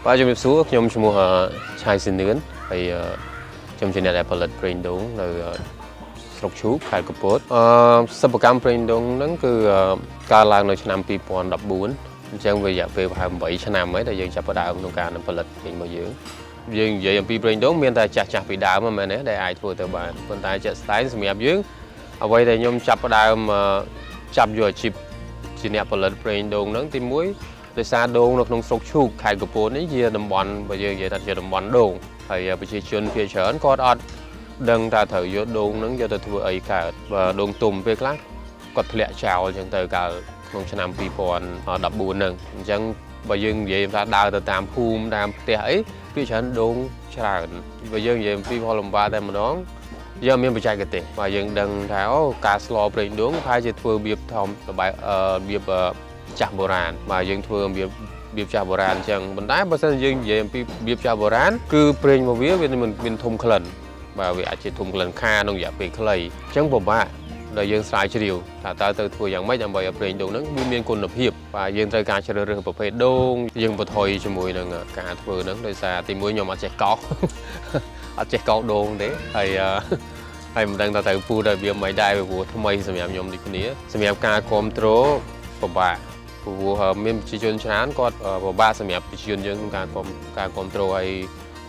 Và trong việc số nhóm chúng mua chai xin nướng thì trong chuyện này làផលិត ប្រេងដូង នៅ ស្រុកឈូក ខេត្តកំពត សិប្បកម្ម ប្រេងដូង ហ្នឹង គឺ កើតឡើង នៅ ឆ្នាំ 2014 អញ្ចឹង វា រយៈពេល ប្រហែល 8 ឆ្នាំ ហើយ ដែល យើង ចាប់ផ្ដើម ក្នុង ការ ផលិត ប្រេង របស់ យើង យើង និយាយ អំពី ប្រេងដូង មាន តែ ចាស់ ពី ដើម មែនទេ ដែល អាច ធ្វើ ទៅ បាន ប៉ុន្តែ ជាក់ស្ដែង សម្រាប់ យើង អ្វី ដែល ខ្ញុំ ចាប់ផ្ដើម ចាប់ យក អាជីព ជា អ្នក ផលិត ប្រេងដូង ហ្នឹង ទី 1 ដោយសារ ដូង នៅ ក្នុង ស្រុកឈូក ខេត្តកំពត នេះ ជា តំបន់ បើ យើង និយាយ ថា ជា តំបន់ ដូង ហើយ ប្រជាជន ភាគច្រើន គាត់ អត់ ដឹង ថា ត្រូវ យក ដូង ហ្នឹង យក ទៅ ធ្វើ អី កើត បើ ដូង ទុំ ពេល ខ្លះ គាត់ ធ្លាក់ ចោល អញ្ចឹង ទៅ កាល ក្នុង ឆ្នាំ 2014 ហ្នឹង អញ្ចឹង បើ យើង និយាយ ថា ដើរ ទៅ តាម ភូមិ តាម ផ្ទះ អី ភាគច្រើន ដូង ច្រើន បើ យើង និយាយ អំពី ផលលំបាក តែ ម្ដង យើង មាន បច្ចេកទេស បើ យើង ដឹង ថា អូ ការ ស្ល ប្រេងដូង ប្រហែល ជា ធ្វើ របៀប ធម្ម របៀប ចាស់ បុរាណ បើ យើង ធ្វើ របៀប ចាស់ បុរាណ អញ្ចឹង ប៉ុន្តែ បើ សិន យើង និយាយ អំពី របៀប ចាស់ បុរាណ គឺ ប្រេង របស់ វា វា មាន ធំ ក្លិន បើ វា អាច ជា ធំ ក្លិន ខា ក្នុង រយៈ ពេល ខ្លី អញ្ចឹង ពិបាក ដែល យើង ស្រាវជ្រាវ ថា តើ ទៅ ធ្វើ យ៉ាងម៉េច ដើម្បី ឲ្យ ប្រេងដូង ហ្នឹង វា មាន គុណភាព បាទ យើង ត្រូវ ការ ជ្រើសរើស ប្រភេទ ដូង យើង បន្ថយ ជាមួយ នឹង ការ ធ្វើ ហ្នឹង ដោយសារ ទី 1 ខ្ញុំ អត់ ចេះ កោស អត់ ចេះ កោស ដូង ទេ ហើយ ហើយ មិន ដឹង ថា ត្រូវ ពូត របៀប មិន ដែរ ព្រោះ ថ្មី សម្រាប់ ខ្ញុំ ដូច គ្នា សម្រាប់ ការ គាំទ្រ ពិបាក ព្រោះ មាន ប្រជាជន ច្រើន គាត់ ពិបាក សម្រាប់ ប្រជាជន យើង ក្នុង ការ គាំទ្រ ហើយ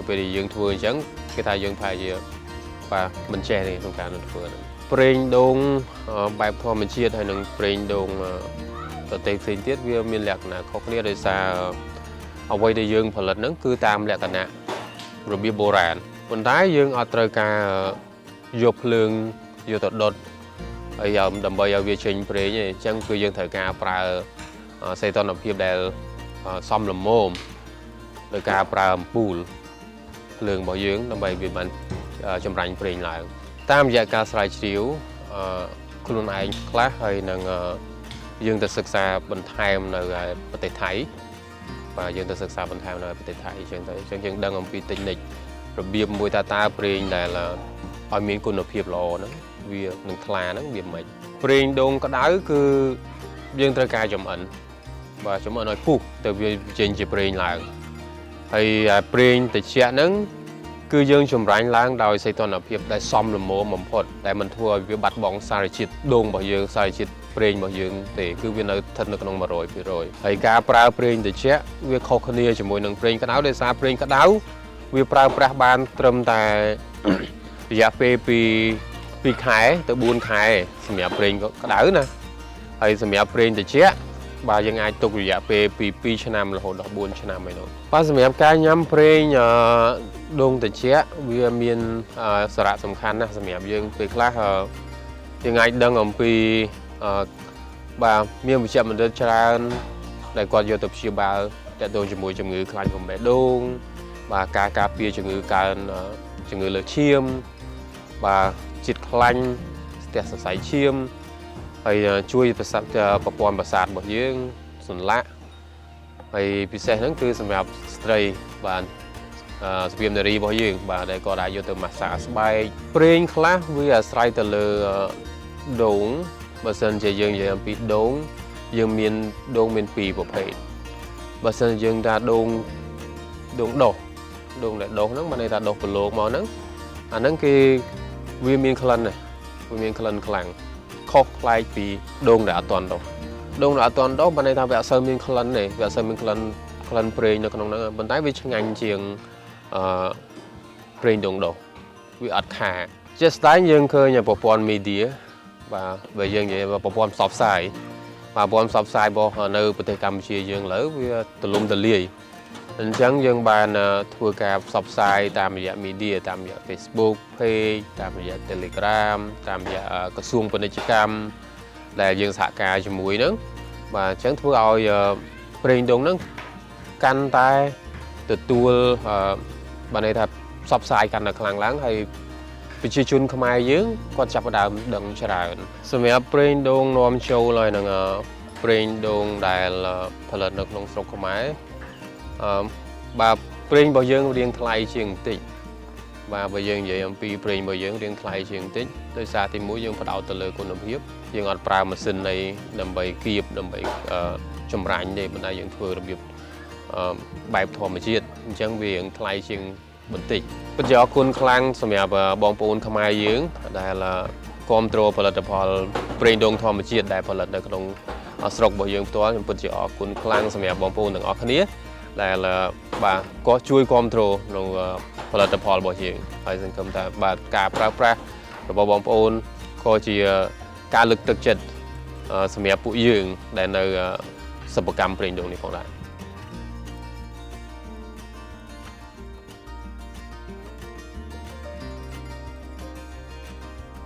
ពេល ដែល យើង ធ្វើ អញ្ចឹង គេ ថា យើង ប្រហែល ជា បាទ មិន ចេះ ទេ ក្នុង ការ ធ្វើ ហ្នឹង ប្រេងដូង បែប ធម្មជាតិ ហើយ និង ប្រេងដូង ប្រទេស ផ្សេង ទៀត វា មាន លក្ខណៈ ខុស គ្នា ដោយសារ អ្វី ដែល យើង ផលិត ហ្នឹង គឺ តាម លក្ខណៈ របៀប បុរាណ ប៉ុន្តែ យើង អត់ ត្រូវ ការ យក ភ្លើង យក ទៅ ដុត ហើយ ដើម្បី ឲ្យ វា ចេញ ប្រេង ទេ អញ្ចឹង គឺ យើង ត្រូវ ការ ប្រើ សីតុណ្ហភាព ដែល សម ល្មម ដោយ ការ ប្រើ អំពូល ភ្លើង របស់ យើង ដើម្បី វា បាន ចម្រាញ់ ប្រេង ឡើង តាម រយៈ ការ ស្រាវជ្រាវ ខ្លួន ឯង ខ្លះ ហើយ នឹង យើង ទៅ សិក្សា បន្ថែម នៅ ប្រទេស ថៃ បាទ យើង ទៅ សិក្សា បន្ថែម នៅ ប្រទេស ថៃ អញ្ចឹង ទៅ អញ្ចឹង យើង ដឹង អំពី technique របៀប មួយ ថា តើ ប្រេង ដែល ឲ្យ មាន គុណភាព ល្អ ហ្នឹង វា នឹង ថ្លា ហ្នឹង វា មិន ប្រេង ដូង ក្តៅ គឺ យើង ត្រូវ ការ ចម្អិន បាទ ចម្អិន ឲ្យ ពុះ ទៅ វា ចេញ ជា ប្រេង ឡើង ហើយ ប្រេង ត្រជាក់ ហ្នឹង គឺ យើង ចម្រាញ់ ឡើង ដោយ សីតុណ្ហភាព ដែល សម ល្មម បំផុត ដែល មិន ធ្វើ ឲ្យ វា បាត់បង់ សារជាតិ ដូង របស់ យើង សារជាតិ ប្រេង របស់ យើង ទេ គឺ វា នៅ ស្ថិត នៅ ក្នុង 100% ហើយ ការ ប្រើ ប្រេង ត្រជាក់ វា ខុស គ្នា ជាមួយ នឹង ប្រេង ក្តៅ ដោយសារ ប្រេង ក្តៅ វា ប្រើប្រាស់ បាន ត្រឹម តែ រយៈ ពេល ពី 2 ខែ ទៅ 4 ខែ សម្រាប់ ប្រេង ក្តៅ ណា ហើយ សម្រាប់ ប្រេង ត្រជាក់ បាទ យើង អាច ទុក រយៈ ពេល ពី 2 ឆ្នាំ រហូត ដល់ 4 ឆ្នាំ ហើយ នោះ បាទ សម្រាប់ ការ ញ៉ាំ ប្រេង ដូង ត្រជាក់ វា មាន សារៈ សំខាន់ ណាស់ សម្រាប់ យើង ពេល ខ្លះ យើង អាច ដឹង អំពី បាទ មាន វេជ្ជបណ្ឌិត ច្រើន ដែល គាត់ យក ទៅ ព្យាបាល ទាក់ទង ជាមួយ ជំងឺ ខ្លាញ់ រំបេះដូង បាទ ការ ការពារ ជំងឺ កើន ជំងឺ លើសឈាម បាទ ជាតិ ខ្លាញ់ ស្ទះ សរសៃឈាម ហើយ ជួយ ប្រព័ន្ធ ប្រសាទ របស់ យើង សន្លាក់ ហើយ ពិសេស ហ្នឹង គឺ សម្រាប់ ស្ត្រី បាទ សុភាព នារី របស់ យើង បាទ ដែល គាត់ អាច យក ទៅ ម៉ាស្សា ស្បែក ប្រេង ខ្លះ វា អាស្រ័យ ទៅ លើ ដូង បើ សិន ជា យើង និយាយ អំពី ដូង យើង មាន ដូង មាន 2 ប្រភេទ បើ សិន យើង ថា ដូង ដុះ ដូង ដែល ដុះ ហ្នឹង មាន ន័យ ថា ដុះ ប្រឡូក មក ហ្នឹង អា ហ្នឹង គេ វា មាន ក្លិន ណាស់ វា មាន ក្លិន ខ្លាំង ខុស ប្លែក ពី ដូង ដែល អត់ ទាន់ ដុះ ដូង ដែល អត់ ទាន់ ដុះ មាន ន័យ ថា វា អត់ សូវ មាន ក្លិន ទេ វា អត់ សូវ មាន ក្លិន ប្រេង នៅ ក្នុង ហ្នឹង ប៉ុន្តែ វា ឆ្ងាញ់ ជាង ប្រេង ដូង ដុះ វា អត់ ខា ជាក់ស្ដែង យើង ឃើញ ប្រព័ន្ធ media បាទ បើ យើង និយាយ ប្រព័ន្ធ ផ្សព្វផ្សាយ បាទ ប្រព័ន្ធ ផ្សព្វផ្សាយ របស់ នៅ ប្រទេស កម្ពុជា យើង ឥឡូវ វា ទូលំទូលាយ អញ្ចឹង យើង បាន ធ្វើ ការ ផ្សព្វផ្សាយ តាម រយៈ media តាម រយៈ Facebook page តាម រយៈ Telegram តាម រយៈ ក្រសួង ពាណិជ្ជកម្ម ដែល យើង សហការ ជាមួយ ហ្នឹង បាទ អញ្ចឹង ធ្វើ ឲ្យ ប្រេង ដូង ហ្នឹង កាន់ តែ ទទួល បាន ន័យ ថា ផ្សព្វផ្សាយ កាន់ តែ ខ្លាំង ឡើង ហើយ ប្រជាជន ខ្មែរ យើង គាត់ ចាប់ផ្ដើម ដឹង ច្រើន សម្រាប់ ប្រេង ដូង នាំចូល ហើយ នឹង ប្រេង ដូង ដែល ផលិត នៅ ក្នុង ស្រុក ខ្មែរ បាទ ប្រេង របស់ យើង រៀង ថ្លៃ ជាង បន្តិច បាទ បើ យើង និយាយ អំពី ប្រេង របស់ យើង រៀង ថ្លៃ ជាង បន្តិច ដោយសារ ទី 1 យើង ផ្ដោត ទៅ លើ គុណភាព យើង អត់ ប្រើ ម៉ាស៊ីន នៃ ដើម្បី គៀប ដើម្បី ចម្រាញ់ ទេ ប៉ុន្តែ យើង ធ្វើ របៀប បែបធម្មជាតិអញ្ចឹងវាថ្លៃជាងបន្តិចពិតជាអរគុណខ្លាំងសម្រាប់បងប្អូនខ្មែរយើងដែលគ្រប់គ្រងផលិតផលប្រេងដូងធម្មជាតិដែលផលិតនៅក្នុងស្រុករបស់យើងផ្ទាល់ខ្ញុំពិតជាអរគុណខ្លាំងសម្រាប់បងប្អូនទាំងអស់គ្នាដែលបាទក៏ជួយគ្រប់គ្រងក្នុងផលិតផលរបស់យើងហើយសង្ឃឹមថាបាទការប្រើប្រាស់របស់បងប្អូនក៏ជាការលើកទឹកចិត្តសម្រាប់ពួកយើងដែលនៅសិប្បកម្មប្រេងដូងនេះផងដែរ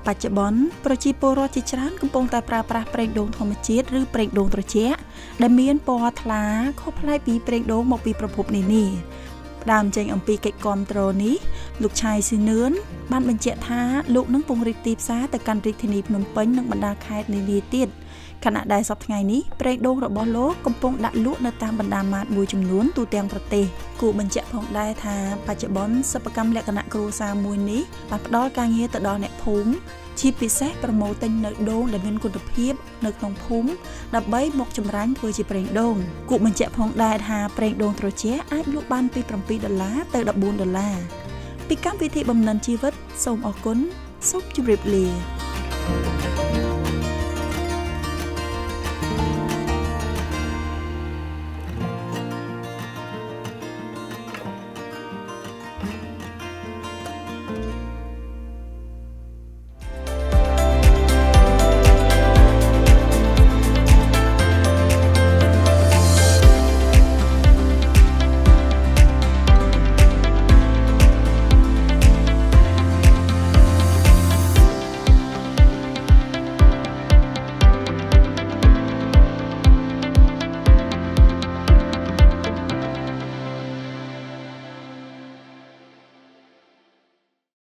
បច្ចុប្បន្នប្រជាពលរដ្ឋជាច្រើនកំពុងតែប្រើប្រាស់ប្រេងដូងធម្មជាតិឬប្រេងដូងត្រជាក់ដែលមានពណ៌ថ្លាខុសប្លែកពីប្រេងដូងមកពីប្រភពនានាផ្ដើមចេញអំពីកិច្ចគាំទ្រនេះលោកឆាយស៊ឺនឿនបានបញ្ជាក់ថាលោកនឹងពង្រីកទីផ្សារទៅកាន់រាជធានីភ្នំពេញនិងបណ្ដាខេត្តនានាទៀតខណៈដែលសប្តាហ៍ថ្ងៃនេះប្រេងដូងរបស់លោកកំពុងដាក់លក់នៅតាមបណ្ដាមាត្រមួយចំនួនទូទាំងប្រទេសគួរបញ្ជាក់ផងដែរថាបច្ចុប្បន្នសិប្បកម្មលក្ខណៈគ្រួសារមួយនេះបានផ្ដល់ការងារទៅដល់អ្នកភូមិជាពិសេសប្រម៉ូទិញនៅដូងដែលមានគុណភាពនៅក្នុងភូមិដើម្បីមកចម្រាញ់ធ្វើជាប្រេងដូងគួរបញ្ជាក់ផងដែរថាប្រេងដូងត្រជាក់អាចលក់បានពី$7ទៅ$14ពីកម្មវិធីបំណិនជីវិតសូមអរគុណសូមជម្រាបលា